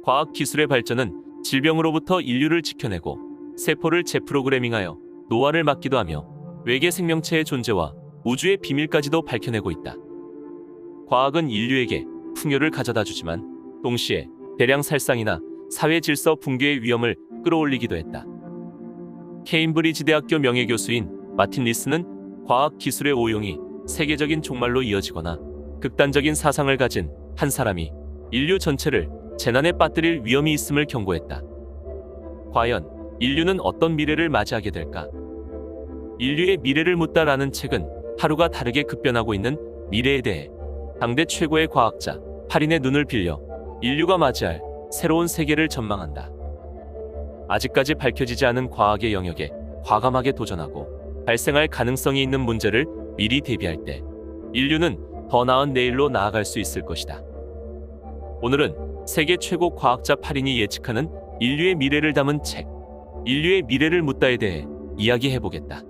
과학기술의 발전은 질병으로부터 인류를 지켜내고 세포를 재프로그래밍하여 노화를 막기도 하며 외계 생명체의 존재와 우주의 비밀까지도 밝혀내고 있다. 과학은 인류에게 풍요를 가져다 주지만 동시에 대량 살상이나 사회 질서 붕괴의 위험을 끌어올리기도 했다. 케임브리지 대학교 명예교수인 마틴 리스는 과학 기술의 오용이 세계적인 종말로 이어지거나 극단적인 사상을 가진 한 사람이 인류 전체를 재난에 빠뜨릴 위험이 있음을 경고했다. 과연 인류는 어떤 미래를 맞이하게 될까? 인류의 미래를 묻다라는 책은 하루가 다르게 급변하고 있는 미래에 대해 당대 최고의 과학자 파린의 눈을 빌려 인류가 맞이할 새로운 세계를 전망한다. 아직까지 밝혀지지 않은 과학의 영역에 과감하게 도전하고 발생할 가능성이 있는 문제를 미리 대비할 때 인류는 더 나은 내일로 나아갈 수 있을 것이다. 오늘은 세계 최고 과학자 파린이 예측하는 인류의 미래를 담은 책, 인류의 미래를 묻다에 대해 이야기해보겠다.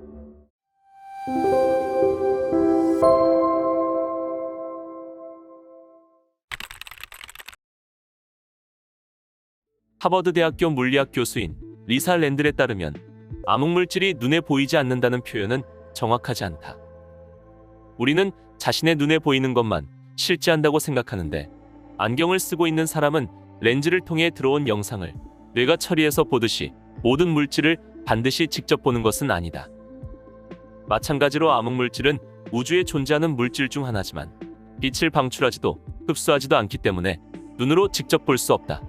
하버드 대학교 물리학 교수인 리사 랜들에 따르면 암흑물질이 눈에 보이지 않는다는 표현은 정확하지 않다. 우리는 자신의 눈에 보이는 것만 실제한다고 생각하는데 안경을 쓰고 있는 사람은 렌즈를 통해 들어온 영상을 뇌가 처리해서 보듯이 모든 물질을 반드시 직접 보는 것은 아니다. 마찬가지로 암흑물질은 우주에 존재하는 물질 중 하나지만 빛을 방출하지도 흡수하지도 않기 때문에 눈으로 직접 볼 수 없다.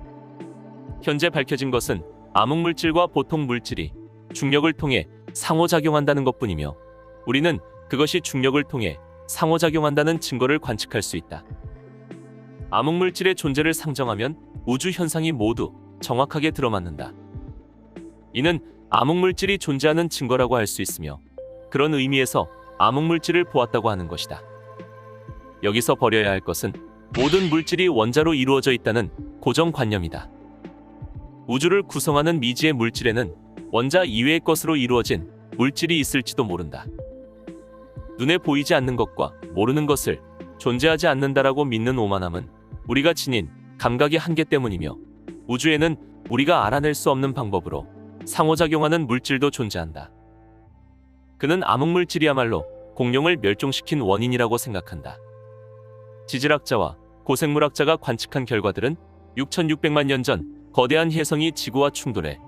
현재 밝혀진 것은 암흑물질과 보통 물질이 중력을 통해 상호작용한다는 것뿐이며 우리는 그것이 중력을 통해 상호작용한다는 증거를 관측할 수 있다. 암흑물질의 존재를 상정하면 우주 현상이 모두 정확하게 들어맞는다. 이는 암흑물질이 존재하는 증거라고 할 수 있으며 그런 의미에서 암흑물질을 보았다고 하는 것이다. 여기서 버려야 할 것은 모든 물질이 원자로 이루어져 있다는 고정관념이다. 우주를 구성하는 미지의 물질에는 원자 이외의 것으로 이루어진 물질이 있을지도 모른다. 눈에 보이지 않는 것과 모르는 것을 존재하지 않는다라고 믿는 오만함은 우리가 지닌 감각의 한계 때문이며 우주에는 우리가 알아낼 수 없는 방법으로 상호작용하는 물질도 존재한다. 그는 암흑물질이야말로 공룡을 멸종시킨 원인이라고 생각한다. 지질학자와 고생물학자가 관측한 결과들은 6,600만 년 전 거대한 혜성이 지구와 충돌해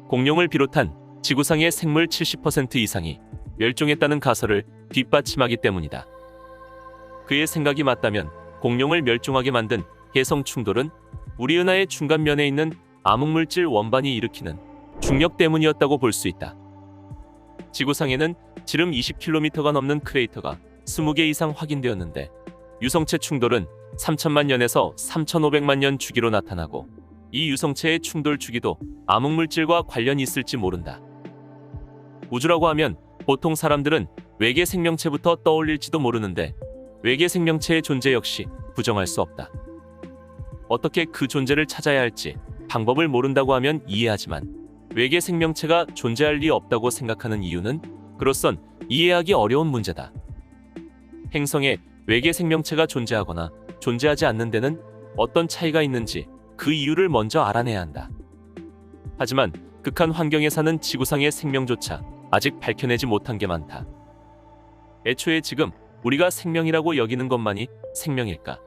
공룡을 비롯한 지구상의 생물 70% 이상이 멸종했다는 가설을 뒷받침하기 때문이다. 그의 생각이 맞다면 공룡을 멸종하게 만든 혜성 충돌은 우리 은하의 중간면에 있는 암흑물질 원반이 일으키는 중력 때문이었다고 볼 수 있다. 지구상에는 지름 20km가 넘는 크레이터가 20개 이상 확인되었는데 유성체 충돌은 3천만 년에서 3,500만 년 주기로 나타나고 이 유성체의 충돌 주기도 암흑물질과 관련이 있을지 모른다. 우주라고 하면 보통 사람들은 외계 생명체부터 떠올릴지도 모르는데 외계 생명체의 존재 역시 부정할 수 없다. 어떻게 그 존재를 찾아야 할지 방법을 모른다고 하면 이해하지만 외계 생명체가 존재할 리 없다고 생각하는 이유는 그로선 이해하기 어려운 문제다. 행성에 외계 생명체가 존재하거나 존재하지 않는 데는 어떤 차이가 있는지 그 이유를 먼저 알아내야 한다. 하지만 극한 환경에 사는 지구상의 생명조차 아직 밝혀내지 못한 게 많다. 애초에 지금 우리가 생명이라고 여기는 것만이 생명일까?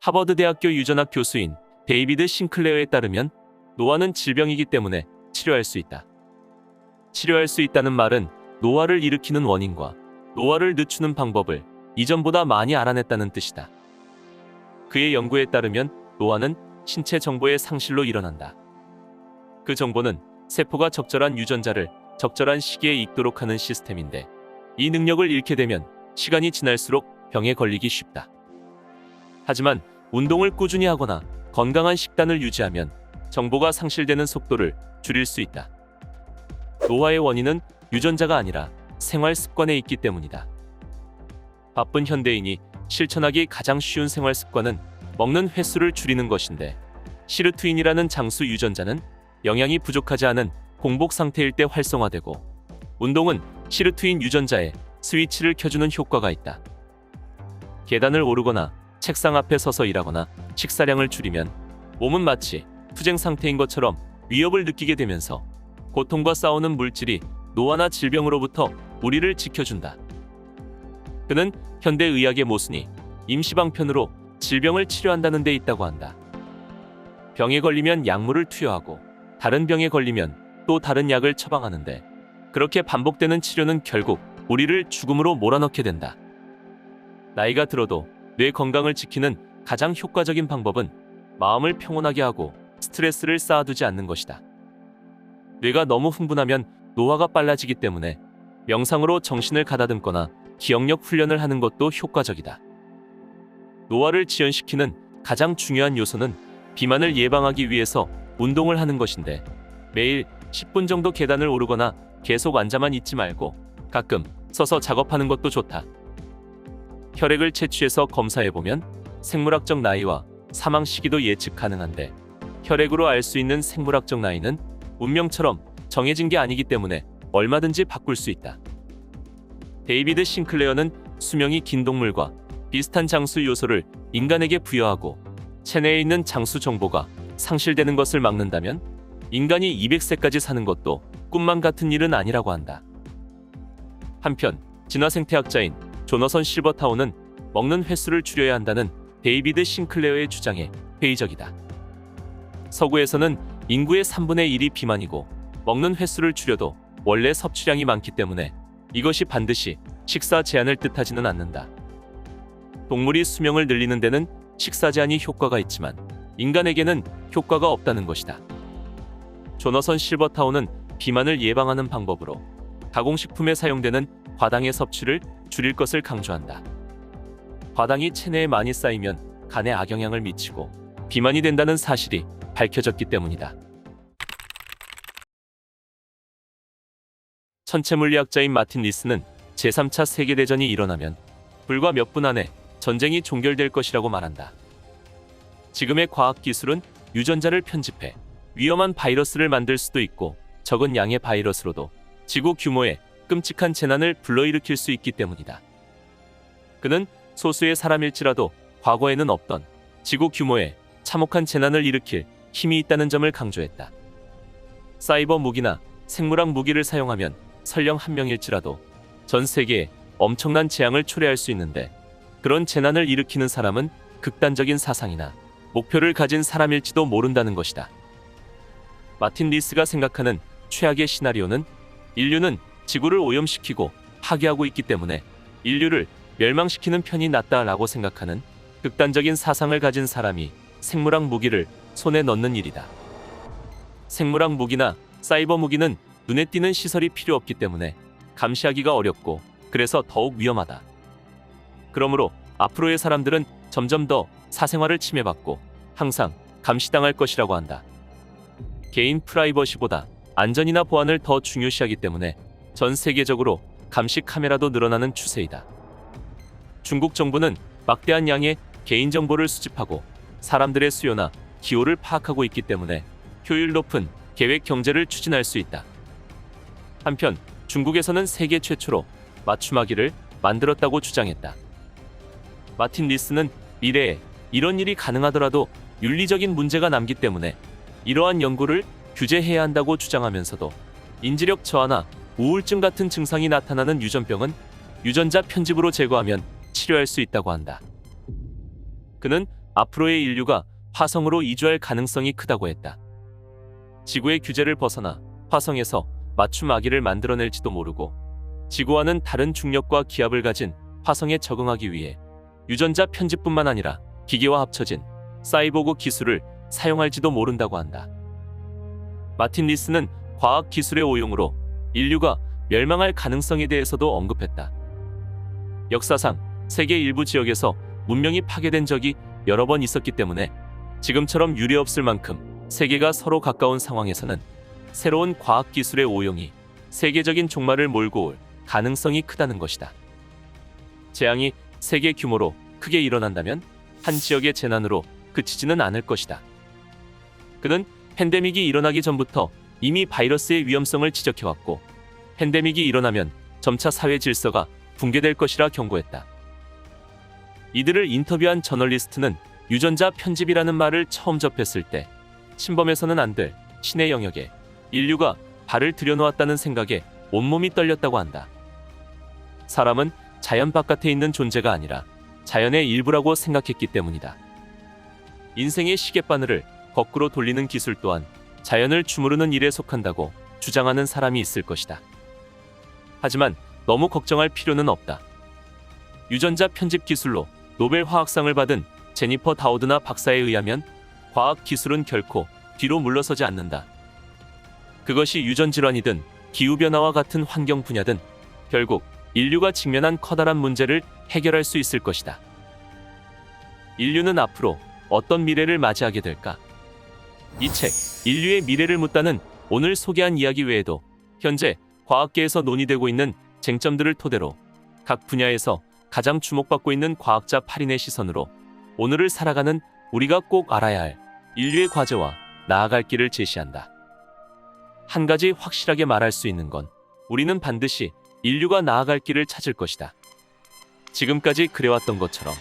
하버드 대학교 유전학 교수인 데이비드 싱클레어에 따르면 노화는 질병이기 때문에 치료할 수 있다. 치료할 수 있다는 말은 노화를 일으키는 원인과 노화를 늦추는 방법을 이전보다 많이 알아냈다는 뜻이다. 그의 연구에 따르면 노화는 신체 정보의 상실로 일어난다. 그 정보는 세포가 적절한 유전자를 적절한 시기에 읽도록 하는 시스템인데 이 능력을 잃게 되면 시간이 지날수록 병에 걸리기 쉽다. 하지만 운동을 꾸준히 하거나 건강한 식단을 유지하면 정보가 상실되는 속도를 줄일 수 있다. 노화의 원인은 유전자가 아니라 생활 습관에 있기 때문이다. 바쁜 현대인이 실천하기 가장 쉬운 생활 습관은 먹는 횟수를 줄이는 것인데 시르투인이라는 장수 유전자는 영양이 부족하지 않은 공복 상태일 때 활성화되고 운동은 시르투인 유전자에 스위치를 켜주는 효과가 있다. 계단을 오르거나 책상 앞에 서서 일하거나 식사량을 줄이면 몸은 마치 투쟁 상태인 것처럼 위협을 느끼게 되면서 고통과 싸우는 물질이 노화나 질병으로부터 우리를 지켜준다. 그는 현대의학의 모순이 임시방편으로 질병을 치료한다는 데 있다고 한다. 병에 걸리면 약물을 투여하고 다른 병에 걸리면 또 다른 약을 처방하는데 그렇게 반복되는 치료는 결국 우리를 죽음으로 몰아넣게 된다. 나이가 들어도 뇌 건강을 지키는 가장 효과적인 방법은 마음을 평온하게 하고 스트레스를 쌓아두지 않는 것이다. 뇌가 너무 흥분하면 노화가 빨라지기 때문에 명상으로 정신을 가다듬거나 기억력 훈련을 하는 것도 효과적이다. 노화를 지연시키는 가장 중요한 요소는 비만을 예방하기 위해서 운동을 하는 것인데 매일 10분 정도 계단을 오르거나 계속 앉아만 있지 말고 가끔 서서 작업하는 것도 좋다. 혈액을 채취해서 검사해보면 생물학적 나이와 사망 시기도 예측 가능한데 혈액으로 알 수 있는 생물학적 나이는 운명처럼 정해진 게 아니기 때문에 얼마든지 바꿀 수 있다. 데이비드 싱클레어는 수명이 긴 동물과 비슷한 장수 요소를 인간에게 부여하고 체내에 있는 장수 정보가 상실되는 것을 막는다면 인간이 200세까지 사는 것도 꿈만 같은 일은 아니라고 한다. 한편 진화생태학자인 조너선 실버타운은 먹는 횟수를 줄여야 한다는 데이비드 싱클레어의 주장에 회의적이다. 서구에서는 인구의 3분의 1이 비만이고 먹는 횟수를 줄여도 원래 섭취량이 많기 때문에 이것이 반드시 식사 제한을 뜻하지는 않는다. 동물이 수명을 늘리는 데는 식사 제한이 효과가 있지만 인간에게는 효과가 없다는 것이다. 조너선 실버타운은 비만을 예방하는 방법으로 가공식품에 사용되는 과당의 섭취를 줄일 것을 강조한다. 과당이 체내에 많이 쌓이면 간에 악영향을 미치고 비만이 된다는 사실이 밝혀졌기 때문이다. 천체물리학자인 마틴 리스는 제3차 세계대전이 일어나면 불과 몇 분 안에 전쟁이 종결될 것이라고 말한다. 지금의 과학기술은 유전자를 편집해 위험한 바이러스를 만들 수도 있고 적은 양의 바이러스로도 지구 규모의 끔찍한 재난을 불러일으킬 수 있기 때문이다. 그는 소수의 사람일지라도 과거에는 없던 지구 규모의 참혹한 재난을 일으킬 힘이 있다는 점을 강조했다. 사이버 무기나 생물학 무기를 사용하면 설령 한 명일지라도 전 세계에 엄청난 재앙을 초래할 수 있는데 그런 재난을 일으키는 사람은 극단적인 사상이나 목표를 가진 사람일지도 모른다는 것이다. 마틴 리스가 생각하는 최악의 시나리오는 인류는 지구를 오염시키고 파괴하고 있기 때문에 인류를 멸망시키는 편이 낫다라고 생각하는 극단적인 사상을 가진 사람이 생물학 무기를 손에 넣는 일이다. 생물학 무기나 사이버 무기는 눈에 띄는 시설이 필요 없기 때문에 감시하기가 어렵고 그래서 더욱 위험하다. 그러므로 앞으로의 사람들은 점점 더 사생활을 침해받고 항상 감시당할 것이라고 한다. 개인 프라이버시보다 안전이나 보안을 더 중요시하기 때문에 전 세계적으로 감시 카메라도 늘어나는 추세이다. 중국 정부는 막대한 양의 개인정보를 수집하고 사람들의 수요나 기호를 파악하고 있기 때문에 효율 높은 계획 경제를 추진할 수 있다. 한편 중국에서는 세계 최초로 맞춤아기를 만들었다고 주장했다. 마틴 리스는 미래에 이런 일이 가능하더라도 윤리적인 문제가 남기 때문에 이러한 연구를 규제해야 한다고 주장하면서도 인지력 저하나 우울증 같은 증상이 나타나는 유전병은 유전자 편집으로 제거하면 치료할 수 있다고 한다. 그는 앞으로의 인류가 화성으로 이주할 가능성이 크다고 했다. 지구의 규제를 벗어나 화성에서 맞춤 아기를 만들어낼지도 모르고 지구와는 다른 중력과 기압을 가진 화성에 적응하기 위해 유전자 편집뿐만 아니라 기계와 합쳐진 사이보그 기술을 사용할지도 모른다고 한다. 마틴 리스는 과학 기술의 오용으로 인류가 멸망할 가능성에 대해서도 언급했다. 역사상 세계 일부 지역에서 문명이 파괴된 적이 여러 번 있었기 때문에 지금처럼 유례없을 만큼 세계가 서로 가까운 상황에서는 새로운 과학 기술의 오용이 세계적인 종말을 몰고 올 가능성이 크다는 것이다. 재앙이 세계 규모로 크게 일어난다면 한 지역의 재난으로 그치지는 않을 것이다. 그는 팬데믹이 일어나기 전부터 이미 바이러스의 위험성을 지적해왔고 팬데믹이 일어나면 점차 사회 질서가 붕괴될 것이라 경고했다. 이들을 인터뷰한 저널리스트는 유전자 편집이라는 말을 처음 접했을 때 침범해서는 안 될 신의 영역에 인류가 발을 들여놓았다는 생각에 온몸이 떨렸다고 한다. 사람은 자연 바깥에 있는 존재가 아니라 자연의 일부라고 생각했기 때문이다. 인생의 시계바늘을 거꾸로 돌리는 기술 또한 자연을 주무르는 일에 속한다고 주장하는 사람이 있을 것이다. 하지만 너무 걱정할 필요는 없다. 유전자 편집 기술로 노벨 화학상을 받은 제니퍼 다우드나 박사에 의하면 과학 기술은 결코 뒤로 물러서지 않는다. 그것이 유전질환이든 기후변화와 같은 환경 분야든 결국 인류가 직면한 커다란 문제를 해결할 수 있을 것이다. 인류는 앞으로 어떤 미래를 맞이하게 될까? 이 책, 인류의 미래를 묻다는 오늘 소개한 이야기 외에도 현재 과학계에서 논의되고 있는 쟁점들을 토대로 각 분야에서 가장 주목받고 있는 과학자 8인의 시선으로 오늘을 살아가는 우리가 꼭 알아야 할 인류의 과제와 나아갈 길을 제시한다. 한 가지 확실하게 말할 수 있는 건 우리는 반드시 인류가 나아갈 길을 찾을 것이다. 지금까지 그래왔던 것처럼.